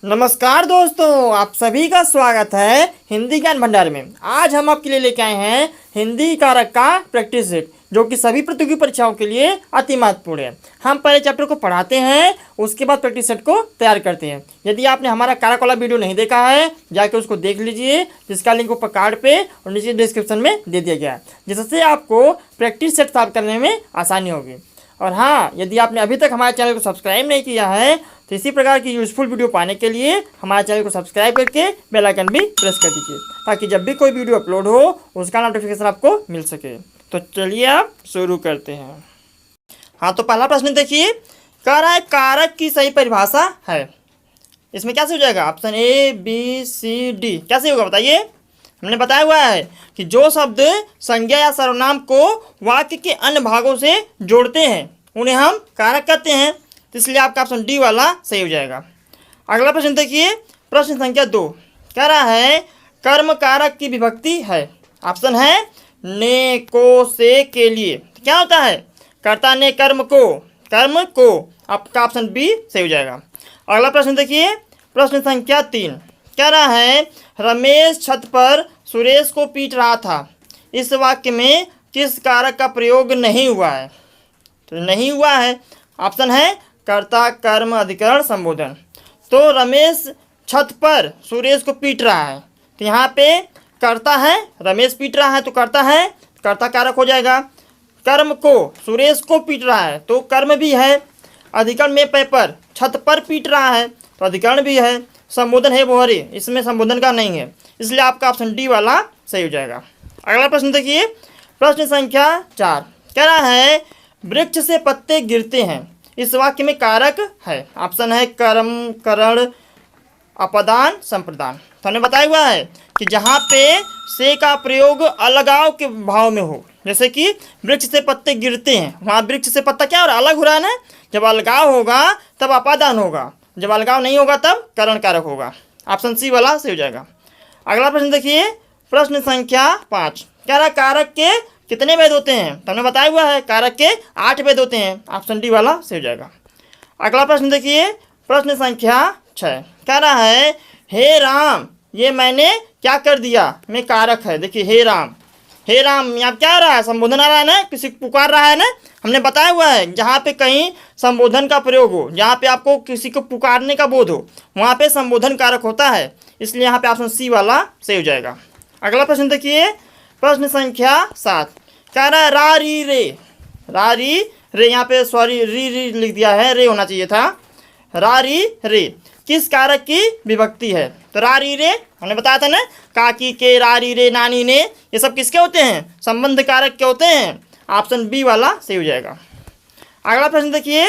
नमस्कार दोस्तों, आप सभी का स्वागत है हिंदी ज्ञान भंडार में। आज हम आपके लिए लेके आए हैं हिंदी कारक का प्रैक्टिस सेट, जो कि सभी प्रतियोगी परीक्षाओं के लिए अति महत्वपूर्ण है। हम पहले चैप्टर को पढ़ाते हैं, उसके बाद प्रैक्टिस सेट को तैयार करते हैं। यदि आपने हमारा कारक वाला वीडियो नहीं देखा है, जाके उसको देख लीजिए, जिसका लिंक ऊपर कार्ड पे और नीचे डिस्क्रिप्शन में दे दिया गया है, जिससे आपको प्रैक्टिस सेट सॉल्व करने में आसानी होगी। और हाँ, यदि आपने अभी तक हमारे चैनल को सब्सक्राइब नहीं किया है तो इसी प्रकार की यूज़फुल वीडियो पाने के लिए हमारे चैनल को सब्सक्राइब करके बेल आइकन भी प्रेस कर दीजिए, ताकि जब भी कोई वीडियो अपलोड हो उसका नोटिफिकेशन आपको मिल सके। तो चलिए आप शुरू करते हैं। हाँ, तो पहला प्रश्न देखिए, कह रहा है कारक की सही परिभाषा है। इसमें कैसे हो जाएगा? Option A, B, C, D. कैसे होगा बताइए? हमने बताया हुआ है कि जो शब्द संज्ञा या सर्वनाम को वाक्य के अन्य भागों से जोड़ते हैं उन्हें हम कारक कहते हैं। तो इसलिए आपका ऑप्शन डी वाला सही हो जाएगा। अगला प्रश्न देखिए, प्रश्न संख्या 2 कह रहा है कर्म कारक की विभक्ति है। ऑप्शन है ने, को, से, के लिए। तो क्या होता है? कर्ता ने कर्म को। आपका ऑप्शन बी सही हो जाएगा। अगला प्रश्न देखिए, प्रश्न संख्या 3 कह रहा है रमेश छत पर सुरेश को पीट रहा था। इस वाक्य में किस कारक का प्रयोग नहीं हुआ है? तो नहीं हुआ है। ऑप्शन है कर्ता, कर्म, अधिकरण, संबोधन। तो रमेश छत पर सुरेश को पीट रहा है, तो यहाँ पे कर्ता है, रमेश पीट रहा है तो कर्ता है, कर्ता कारक हो जाएगा। कर्म को, सुरेश को पीट रहा है तो कर्म भी है। अधिकरण में पेपर, छत पर पीट रहा है तो अधिकरण भी है। संबोधन है वो हरे, इसमें संबोधन का नहीं है, इसलिए आपका ऑप्शन डी वाला सही हो जाएगा। अगला प्रश्न देखिए, प्रश्न संख्या 4 कह रहा है वृक्ष से पत्ते गिरते हैं। इस वाक्य में कारक है। ऑप्शन है कर्म, करण, अपदान, संप्रदान। तो हमने बताया हुआ है कि जहाँ पे से का प्रयोग अलगाव के भाव में हो, जैसे कि वृक्ष से पत्ते गिरते हैं, वहाँ वृक्ष से पत्ता क्या हो रहा है? अलग हो रहा है ना। जब अलगाव होगा तब अपादान होगा, जब अलगाव नहीं होगा तब करण कारक होगा। ऑप्शन सी वाला सही हो जाएगा। अगला प्रश्न देखिए, प्रश्न संख्या 5 कह रहा कारक के कितने भेद होते हैं? तो हमने बताया हुआ है कारक के 8 भेद होते हैं। ऑप्शन डी वाला सही हो जाएगा। अगला प्रश्न देखिए, प्रश्न संख्या 6 कह रहा है हे राम ये मैंने क्या कर दिया में कारक है। देखिए हे राम यहाँ क्या आ रहा है? संबोधन आ रहा है ना, किसी को पुकार रहा है ना। हमने बताया हुआ है जहाँ पे कहीं संबोधन का प्रयोग हो, जहाँ पे आपको किसी को पुकारने का बोध हो, वहाँ पे संबोधन कारक होता है, इसलिए यहाँ पे ऑप्शन सी वाला सही हो जाएगा। अगला प्रश्न देखिए, प्रश्न संख्या 7 कह रहा है रा री रे, यहाँ पे सॉरी री लिख दिया है, रे होना चाहिए था। रा री रे किस कारक की विभक्ति है? तो रा री रे हमने बताया था ना, काकी के, रा री रे, नानी ने, ये सब किसके होते हैं? संबंध कारक के होते हैं। ऑप्शन बी वाला सही हो जाएगा। अगला प्रश्न देखिए,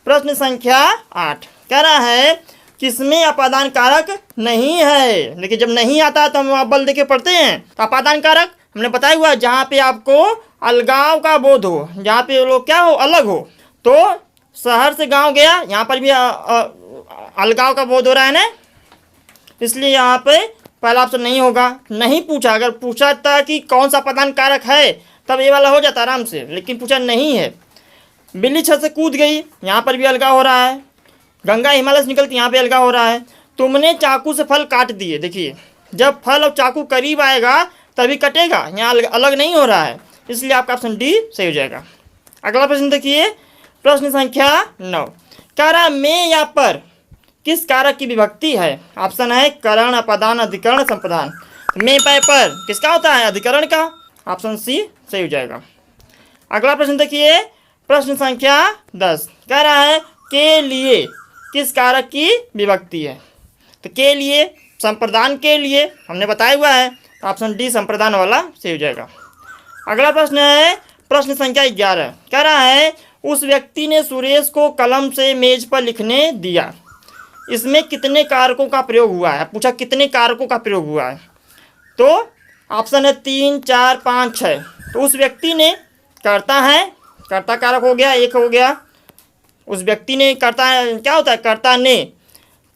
प्रश्न संख्या 8 कह रहा है किसमें अपादान कारक नहीं है। देखिए जब नहीं आता है तो हम बल देके पढ़ते हैं। तो अपादान कारक हमने बताया हुआ जहाँ पे आपको अलगाव का बोध हो, जहाँ पे लोग क्या हो, अलग हो। तो शहर से गांव गया, यहाँ पर भी अलगाव का बोध हो रहा है ना, इसलिए यहाँ पे पहला ऑप्शन नहीं होगा। नहीं पूछा, अगर पूछा था कि कौन सा अपादान कारक है तब ये वाला हो जाता आराम से, लेकिन पूछा नहीं है। बिल्ली छत से कूद गई, यहाँ पर भी अलगाव हो रहा है। गंगा हिमालय से निकलती, यहाँ पे अलगाव हो रहा है। तुमने चाकू से फल काट दिए। देखिए जब फल और चाकू करीब आएगा तभी कटेगा, यहाँ अलग नहीं हो रहा है, इसलिए आपका ऑप्शन डी सही हो जाएगा। अगला प्रश्न देखिए, प्रश्न संख्या 9 कह रहा में या पर किस कारक की विभक्ति है? ऑप्शन है करण, अपदान, अधिकरण, संप्रदान। में पर किसका होता है? अधिकरण का। ऑप्शन सी सही हो जाएगा। अगला प्रश्न देखिए, प्रश्न संख्या 10 कह रहा है के लिए किस कारक की विभक्ति है? तो के लिए, संप्रदान के लिए हमने बताया हुआ है, ऑप्शन डी संप्रदान वाला सही हो जाएगा। अगला प्रश्न है प्रश्न संख्या 11 कह रहा है उस व्यक्ति ने सुरेश को कलम से मेज पर लिखने दिया। इसमें कितने कारकों का प्रयोग हुआ है? पूछा कितने कारकों का प्रयोग हुआ है? तो ऑप्शन है 3, 4, 5, 6। तो उस व्यक्ति ने कर्ता है, कर्ता कारक हो गया, एक हो गया। उस व्यक्ति ने, कर्ता क्या होता है? कर्ता ने,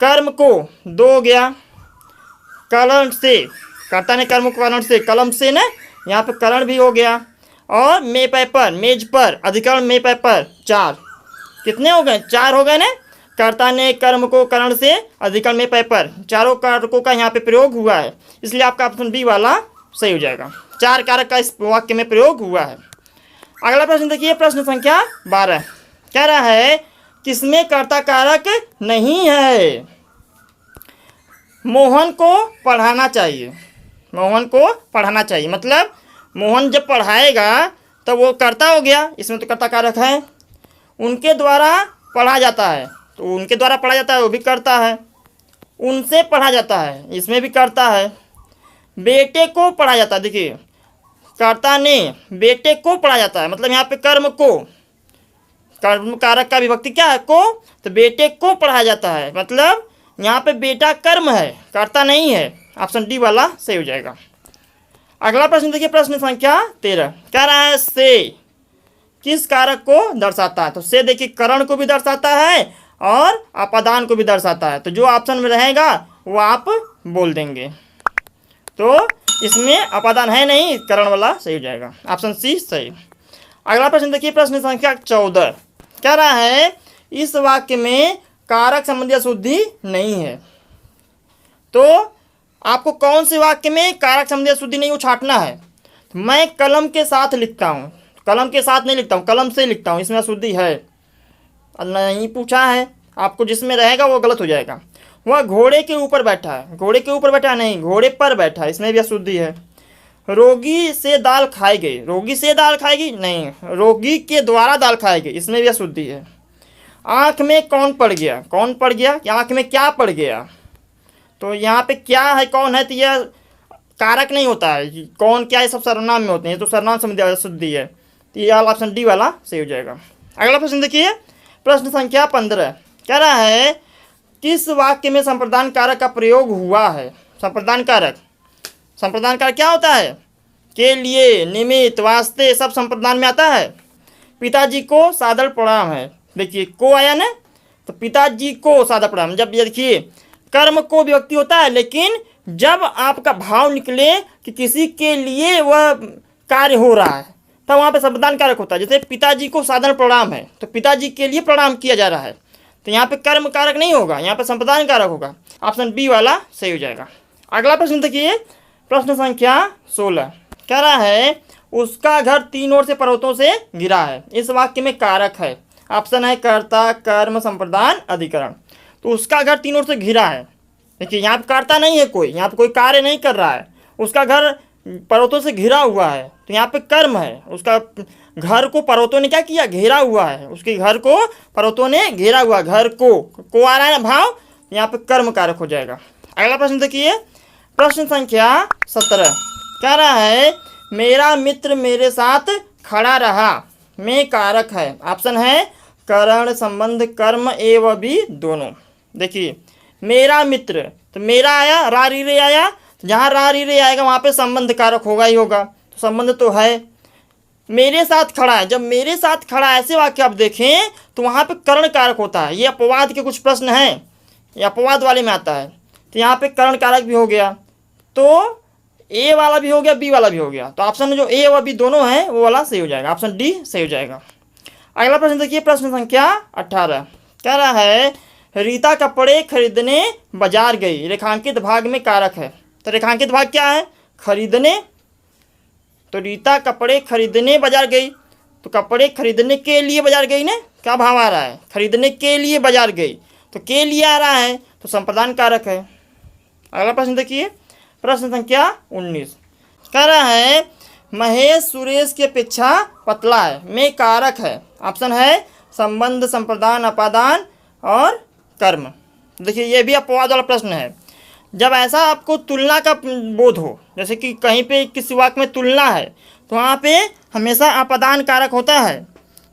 कर्म को 2 हो गया। कलम से, कर्ता ने कर्म को करण से, कलम से ना, यहाँ पे करण भी हो गया। और मे पेपर, मेज पर, अधिकरण में पेपर 4। कितने हो गए? 4 हो गए ना। कर्ता ने कर्म को करण से अधिकरण में पेपर, चारों कारकों का यहाँ पे प्रयोग हुआ है, इसलिए आपका ऑप्शन बी वाला सही हो जाएगा। 4 कारक का इस वाक्य में प्रयोग हुआ है। अगला प्रश्न देखिए, प्रश्न संख्या 12 कह रहा है किसमें कर्ता कारक नहीं है? मोहन को पढ़ाना चाहिए। मोहन को पढ़ाना चाहिए मतलब मोहन जब पढ़ाएगा तब वो कर्ता हो गया, इसमें तो कर्ता कारक है। उनके द्वारा पढ़ा जाता है, तो उनके द्वारा पढ़ा जाता है वो भी कर्ता है। उनसे पढ़ा जाता है, इसमें भी कर्ता है। बेटे को पढ़ा जाता है, देखिए कर्ता ने बेटे को पढ़ा जाता है मतलब यहाँ पे कर्म को, कर्म कारक का विभक्ति क्या है? को, तो बेटे को पढ़ाया जाता है मतलब यहाँ पे बेटा कर्म है, कर्ता नहीं है। ऑप्शन डी वाला सही हो जाएगा। अगला प्रश्न देखिए, प्रश्न संख्या 13 कह रहा है से किस कारक को दर्शाता है? तो से देखिए करण को भी दर्शाता है और अपादान को भी दर्शाता है, तो जो ऑप्शन में रहेगा वो आप बोल देंगे। तो इसमें अपादान है नहीं, करण वाला सही हो जाएगा, ऑप्शन सी सही। अगला प्रश्न देखिए, प्रश्न संख्या 14 कह रहा है इस वाक्य में कारक संबंधी अशुद्धि नहीं है। तो आपको कौन से वाक्य में कारक संबंधी अशुद्धि नहीं वो छांटना है। तो मैं कलम के साथ लिखता हूँ, कलम के साथ नहीं लिखता हूँ, कलम से लिखता हूँ, इसमें अशुद्धि है नहीं पूछा है आपको, जिसमें रहेगा वो गलत हो जाएगा। वह घोड़े के ऊपर बैठा है, घोड़े के ऊपर बैठा नहीं, घोड़े पर बैठा है, इसमें भी अशुद्धि है। रोगी से दाल खाई गई, रोगी से दाल खाएगी नहीं, रोगी के द्वारा दाल खाई गई, इसमें भी अशुद्धि है। आँख में कौन पड़ गया, कौन पड़ गया, आँख में क्या पड़ गया, तो यहाँ पे क्या है कौन है, तो यह कारक नहीं होता है, कौन क्या है सब सर्वनाम में होते हैं, तो सर्वनाम संबंधी अशुद्धि है, तो ये ऑप्शन डी वाला सही हो जाएगा। अगला प्रश्न देखिए, प्रश्न संख्या 15 कह रहा है किस वाक्य में संप्रदान कारक का प्रयोग हुआ है? संप्रदान कारक, संप्रदान कारक क्या होता है? के लिए, निमित्त, वास्ते सब संप्रदान में आता है। पिताजी को सादर प्रणाम है, देखिए को आया ना, तो पिताजी को सादर प्रणाम, जब देखिए कर्म को विभक्ति होता है, लेकिन जब आपका भाव निकले कि किसी के लिए वह कार्य हो रहा है तब वहाँ पे संप्रदान कारक होता है। जैसे पिताजी को सादर प्रणाम है तो पिताजी के लिए प्रणाम किया जा रहा है, तो यहाँ पे कर्म कारक नहीं होगा, यहाँ पे संप्रदान कारक होगा, ऑप्शन बी वाला सही हो जाएगा। अगला प्रश्न देखिए, प्रश्न संख्या 16 कह रहा है उसका घर 3 ओर से पर्वतों से घिरा है, इस वाक्य में कारक है, ऑप्शन है कर्ता, कर्म, संप्रदान, अधिकरण। तो उसका घर 3 ओर से घिरा है, देखिए यहाँ पे कर्ता नहीं है कोई, यहाँ पे कोई कार्य नहीं कर रहा है, उसका घर पर्वतों से घिरा हुआ है, तो यहाँ पे कर्म है, उसका घर को पर्वतों ने क्या किया, घेरा हुआ है, उसके घर को पर्वतों ने घेरा हुआ, घर को आ रहा है ना भाव, यहाँ पे कर्म कारक हो जाएगा। अगला प्रश्न देखिए, प्रश्न संख्या 17 कह रहा है मेरा मित्र मेरे साथ खड़ा रहा में कारक है, ऑप्शन है करण, संबंध, कर्म एवं भी दोनों। देखिए मेरा मित्र, तो मेरा आया, रा री रे आया, तो जहाँ रा री रे आएगा वहाँ पे संबंध कारक होगा ही होगा, तो संबंध तो है। मेरे साथ खड़ा है, जब मेरे साथ खड़ा है ऐसे वाक्य आप देखें तो वहाँ पे करण कारक होता है। ये अपवाद के कुछ प्रश्न हैं, ये अपवाद वाले में आता है, तो यहाँ पे करण कारक भी हो गया, तो ए वाला भी हो गया, बी वाला भी हो गया, तो ऑप्शन जो ए और बी दोनों हैं वो वाला सही हो जाएगा, ऑप्शन डी सही हो जाएगा। अगला प्रश्न देखिए, प्रश्न संख्या 18 कह रहा है रीता कपड़े खरीदने बाजार गई, रेखांकित भाग में कारक है, तो रेखांकित भाग क्या है, खरीदने, तो रीता कपड़े खरीदने बाजार गई, तो कपड़े खरीदने के लिए बाजार गई ना, क्या भाव आ रहा है, खरीदने के लिए बाजार गई, तो के लिए आ रहा है, तो संप्रदान कारक है। अगला प्रश्न देखिए, प्रश्न संख्या 19 कह रहा है महेश सुरेश की अपेक्षा पतला है में कारक है, ऑप्शन है संबंध, संप्रदान, अपादान और कर्म। देखिए ये भी अपवाद वाला प्रश्न है, जब ऐसा आपको तुलना का बोध हो, जैसे कि कहीं पे किसी वाक्य में तुलना है तो वहाँ पे हमेशा अपादान कारक होता है,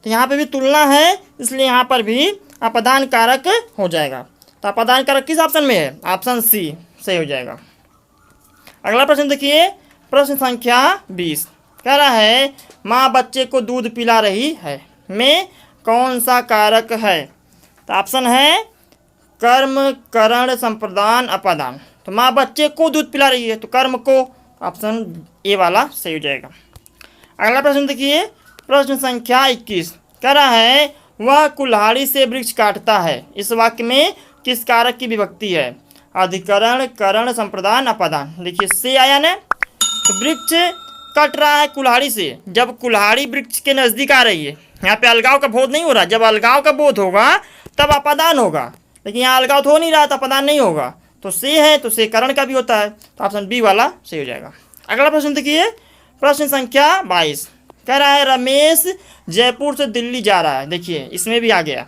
तो यहाँ पे भी तुलना है इसलिए यहाँ पर भी अपादान कारक हो जाएगा, तो अपादान कारक किस ऑप्शन में है, ऑप्शन सी सही हो जाएगा। अगला प्रश्न देखिए, प्रश्न संख्या 20 कह रहा है माँ बच्चे को दूध पिला रही है में कौन सा कारक है, तो ऑप्शन है कर्म, करण, संप्रदान, अपादान, तो माँ बच्चे को दूध पिला रही है तो कर्म को, ऑप्शन ए वाला सही हो जाएगा। अगला प्रश्न देखिए, प्रश्न संख्या 21 कह रहा है वह कुल्हाड़ी से वृक्ष काटता है। इस वाक्य में किस कारक की विभक्ति है? अधिकरण, करण, संप्रदान, अपादान। देखिए से आया ना, तो वृक्ष कट रहा है कुल्हाड़ी से। जब कुल्हाड़ी वृक्ष के नज़दीक आ रही है, यहाँ पे अलगाव का बोध नहीं हो रहा। जब अलगाव का बोध होगा तब अपादान होगा, लेकिन यहाँ अलगाव तो हो नहीं रहा, तो अपादान नहीं होगा। तो से है तो से करण का भी होता है, तो ऑप्शन बी वाला सही हो जाएगा। अगला प्रश्न देखिए, प्रश्न संख्या 22 कह रहा है रमेश जयपुर से दिल्ली जा रहा है। देखिए इसमें भी आ गया,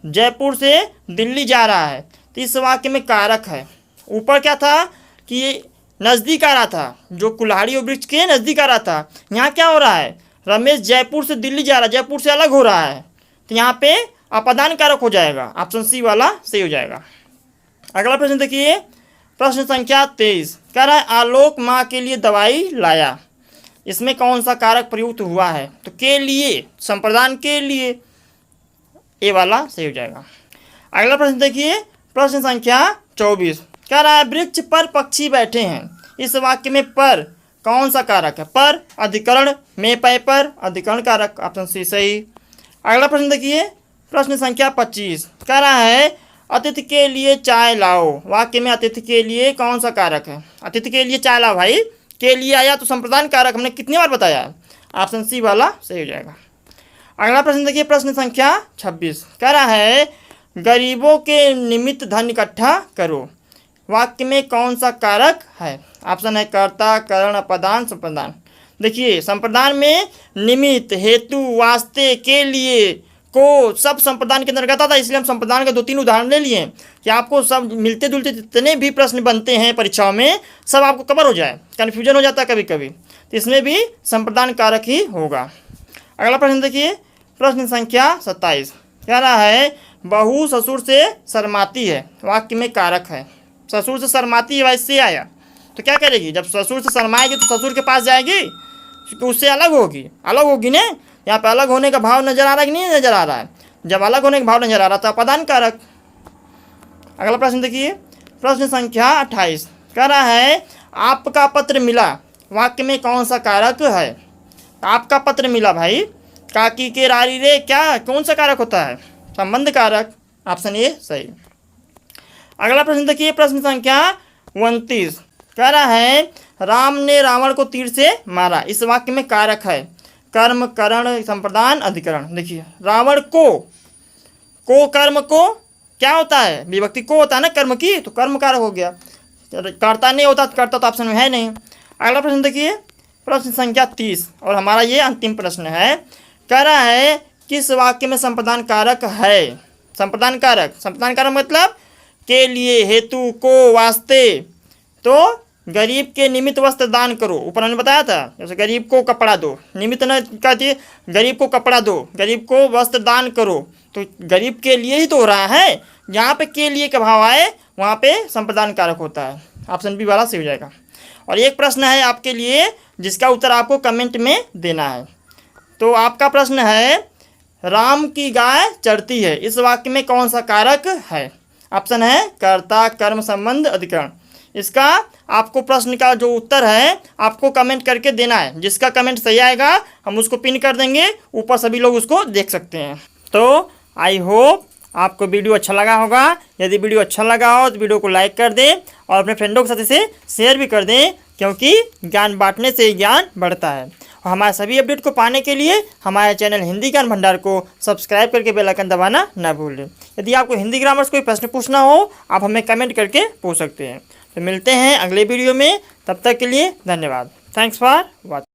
जयपुर से दिल्ली जा रहा है। तो इस वाक्य में कारक है। ऊपर क्या था कि नज़दीक आ रहा था, जो कुल्हाड़ी और वृक्ष के नज़दीक आ रहा था। यहाँ क्या हो रहा है, रमेश जयपुर से दिल्ली जा रहा है, जयपुर से अलग हो रहा है, तो यहाँ पे अपादान कारक हो जाएगा। ऑप्शन सी वाला सही हो जाएगा। अगला प्रश्न देखिए, प्रश्न संख्या 23 कह रहा है आलोक माँ के लिए दवाई लाया। इसमें कौन सा कारक प्रयुक्त हुआ है? तो के लिए, संप्रदान के लिए, ए वाला सही हो जाएगा। अगला प्रश्न देखिए, प्रश्न संख्या 24 कह रहा है वृक्ष पर पक्षी बैठे हैं। इस वाक्य में पर कौन सा कारक है? पर अधिकरण, में पै पर अधिकरण कारक, ऑप्शन सी सही। अगला प्रश्न देखिए, प्रश्न संख्या 25 कह रहा है अतिथि के लिए चाय लाओ। वाक्य में अतिथि के लिए कौन सा कारक है? अतिथि के लिए चाय लाओ, भाई के लिए आया तो संप्रदान कारक, हमने कितनी बार बताया, ऑप्शन सी वाला सही हो जाएगा। अगला प्रश्न देखिए, प्रश्न संख्या 26 कह रहा है गरीबों के निमित्त धन इकट्ठा करो। वाक्य में कौन सा कारक है? ऑप्शन है कर्ता, करण, अपादान, संप्रदान। देखिए संप्रदान में निमित्त, हेतु, वास्ते, के लिए, को सब संप्रदान के अंतर्गत आता है। इसलिए हम संप्रदान के 2-3 उदाहरण ले लिए कि आपको सब मिलते जुलते जितने भी प्रश्न बनते हैं परीक्षाओं में सब आपको कवर हो जाए। कन्फ्यूजन हो जाता है कभी कभी, तो इसमें भी संप्रदान कारक ही होगा। अगला प्रश्न देखिए, प्रश्न संख्या 27 कह रहा है बहू ससुर से शर्माती है। वाक्य में कारक है, ससुर से शर्माती है, वैसे आया तो क्या करेगी? जब ससुर से शर्माएगी तो ससुर के पास जाएगी, तो उससे अलग होगी ना। यहाँ पे अलग होने का भाव नजर आ रहा है कि नहीं नजर आ रहा है? जब अलग होने का भाव नजर आ रहा था अपादान कारक। अगला प्रश्न देखिए, प्रश्न संख्या 28 कह रहा है आपका पत्र मिला। वाक्य में कौन सा कारक है? आपका पत्र मिला, भाई काकी के रारी रे, क्या कौन सा कारक होता है? संबंध कारक, ऑप्शन ए सही। अगला प्रश्न देखिए, प्रश्न संख्या 29 कह रहा है राम ने रावण को तीर से मारा। इस वाक्य में कारक है कर्म, करण, संप्रदान, अधिकरण। देखिए रावण को कर्म को क्या होता है? विभक्ति को होता है ना कर्म की, तो कर्म कारक हो गया। कर्ता नहीं होता, कर्ता तो ऑप्शन में है नहीं। अगला प्रश्न देखिए, प्रश्न संख्या 30 और हमारा ये अंतिम प्रश्न है। कह रहा है किस वाक्य में संप्रदान कारक है? संप्रदान कारक मतलब के लिए, हेतु, को, वास्ते। तो गरीब के निमित्त वस्त्र दान करो, ऊपर हमने बताया था। जैसे गरीब को कपड़ा दो, निमित्त न कहती है गरीब को कपड़ा दो, गरीब को वस्त्र दान करो, तो गरीब के लिए ही तो हो रहा है। जहाँ पे के लिए का भाव आए वहाँ पे संप्रदान कारक होता है। ऑप्शन बी वाला सही हो जाएगा। और एक प्रश्न है आपके लिए जिसका उत्तर आपको कमेंट में देना है। तो आपका प्रश्न है राम की गाय चढ़ती है। इस वाक्य में कौन सा कारक है? ऑप्शन है कर्ता, कर्म, संबंध, अधिकरण। इसका आपको प्रश्न का जो उत्तर है आपको कमेंट करके देना है। जिसका कमेंट सही आएगा हम उसको पिन कर देंगे, ऊपर सभी लोग उसको देख सकते हैं। तो आई होप आपको वीडियो अच्छा लगा होगा। यदि वीडियो अच्छा लगा हो तो वीडियो को लाइक कर दें और अपने फ्रेंडों के साथ इसे शेयर भी कर दें, क्योंकि ज्ञान बांटने से ज्ञान बढ़ता है। और हमारे सभी अपडेट को पाने के लिए हमारे चैनल हिंदी ज्ञान भंडार को सब्सक्राइब करके बेल आइकन दबाना ना भूलें। यदि आपको हिंदी ग्रामर से कोई प्रश्न पूछना हो आप हमें कमेंट करके पूछ सकते हैं। तो मिलते हैं अगले वीडियो में, तब तक के लिए धन्यवाद। Thanks for watching.